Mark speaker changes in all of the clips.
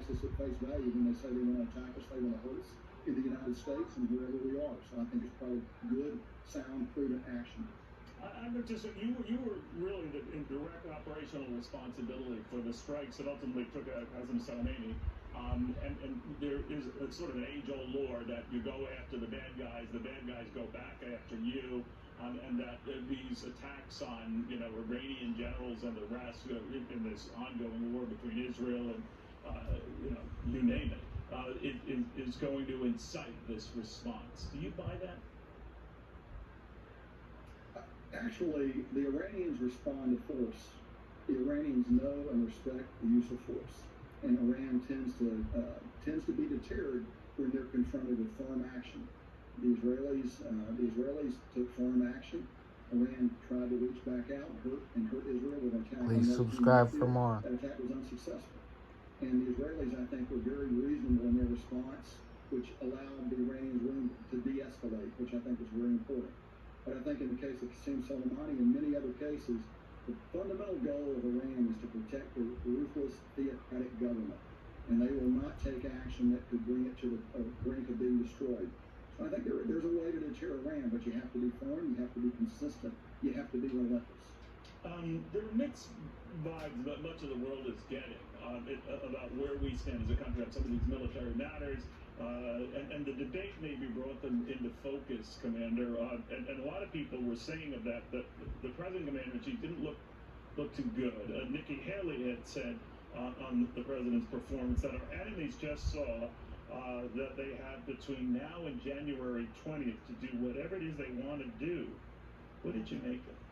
Speaker 1: takes us at face value when they say they want to attack us, they want to hurt us in the United States and wherever we are. So I think it's probably good, sound, prudent action.
Speaker 2: I would just, you were really in direct operational responsibility for the strikes that ultimately took out Qasem Soleimani. And there is a sort of an age-old lore that you go after the bad guys go back after you, and that these attacks on, Iranian generals and the rest in this ongoing war between Israel and, you name it, is going to incite this response. Do you buy that?
Speaker 1: Actually, the Iranians respond to force. The Iranians know and respect the use of force, and Iran tends to be deterred when they're confronted with firm action. The Israelis took firm action. Iran tried to reach back out and hurt Israel with an attack.
Speaker 3: Please subscribe for more.
Speaker 1: That attack was unsuccessful, and the Israelis, I think, were very reasonable in their response, which allowed the Iranians room to de-escalate, which I think is very important. But I think in the case of Qasem Soleimani and many other cases, the fundamental goal of Iran is to protect the ruthless theocratic government, and they will not take action that could bring it to the brink of being destroyed. So I think there's a way to deter Iran, but you have to be firm, you have to be consistent, you have to be relentless.
Speaker 2: There are mixed vibes that much of the world is getting about where we stand as a country on some of these military matters. And the debate may be brought them into focus, Commander. And a lot of people were saying of that the President Commander-in-Chief didn't look too good. Nikki Haley had said on the President's performance that our enemies just saw that they have between now and January 20th to do whatever it is they want to do. What did you make of it?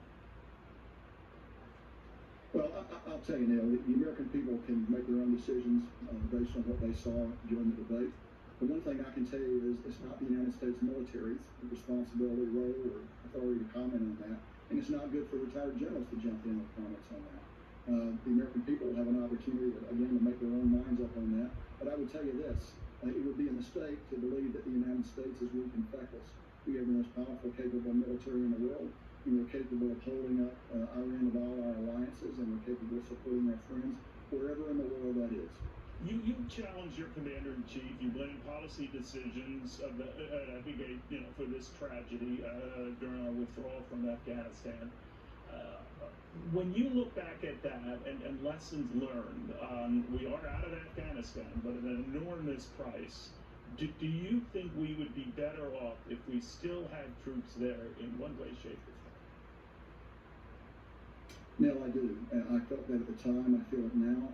Speaker 1: Well, I'll tell you now, the American people can make their own decisions based on what they saw during the debate. The one thing I can tell you is it's not the United States military's responsibility, role, or authority to comment on that. And it's not good for retired generals to jump in with comments on that. The American people have an opportunity, again, to make their own minds up on that. But I would tell you this, it would be a mistake to believe that the United States is weak and feckless. We have the most powerful, capable military in the world, and we're capable of holding up our end of all our alliances, and we're capable of supporting our friends wherever in the world that is.
Speaker 2: You challenge your Commander-in-Chief. You blame policy decisions of I think, for this tragedy during our withdrawal from Afghanistan. When you look back at that and lessons learned, we are out of Afghanistan, but at an enormous price. Do you think we would be better off if we still had troops there in one way, shape, or form?
Speaker 1: No, I do. I felt that at the time. I feel it now.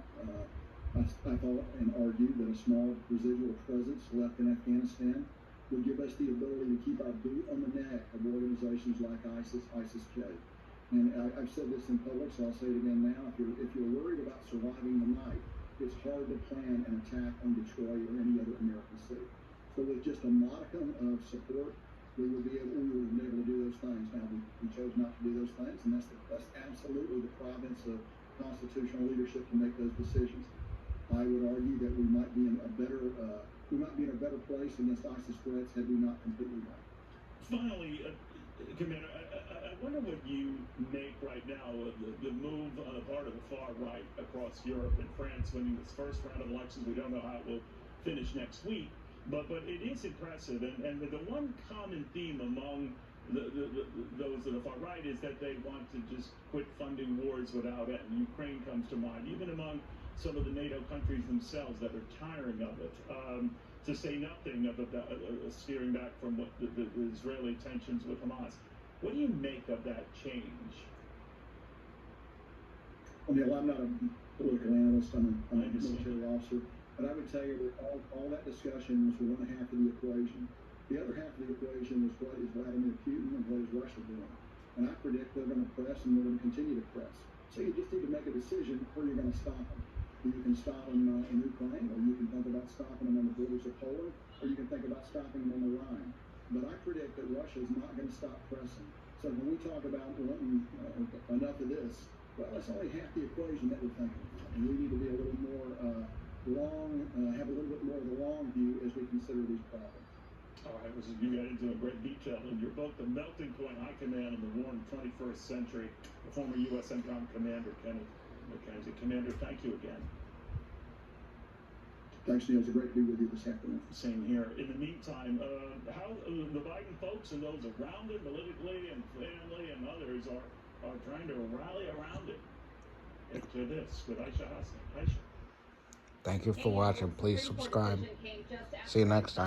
Speaker 1: I thought and argued that a small residual presence left in Afghanistan would give us the ability to keep our boot on the neck of organizations like ISIS, ISIS-K. And I've said this in public, so I'll say it again now. If you're worried about surviving the night, it's hard to plan an attack on Detroit or any other American city. So with just a modicum of support, we would have been able to do those things. Now, we chose not to do those things, and that's absolutely the province of constitutional leadership to make those decisions. I would argue that we might be in a better place against ISIS threats had we not completely won.
Speaker 2: Finally, Commander, I wonder what you make right now of the move on the part of the far right across Europe and France winning this first round of elections. We don't know how it will finish next week, but it is impressive. And the one common theme among those of the far right is that they want to just quit funding wars without end. Ukraine comes to mind, even among some of the NATO countries themselves that are tiring of it, to say nothing of steering back from what the Israeli tensions with Hamas. What do you make of that change?
Speaker 1: Well, I'm not a political analyst. I'm a military officer. But I would tell you that all that discussion was one half of the equation. The other half of the equation is what is Vladimir Putin and what is Russia doing. And I predict they're going to press and they're going to continue to press. So you just need to make a decision where you're going to stop them. You can stop them in Ukraine, or you can think about stopping them on the borders of Poland, or you can think about stopping them on the Rhine. But I predict that Russia is not going to stop pressing. So when we talk about wanting enough of this, well, that's only half the equation that we're thinking about. And we need to be a little more have a little bit more of the long view as we consider these problems.
Speaker 2: All right, you got into a great detail in your book, The Melting Point, High Command in the War in the 21st Century, the former U.S. CENTCOM Commander, Kenneth McKenzie. Commander, thank you again.
Speaker 1: Thanks, Neil. It's a great to be with you this afternoon.
Speaker 2: Same here. In the meantime, how the Biden folks and those around him, politically and family and others, are trying to rally around it. After this, with Aisha Hassan. Aisha.
Speaker 3: Thank you for watching. Please subscribe. See you next time.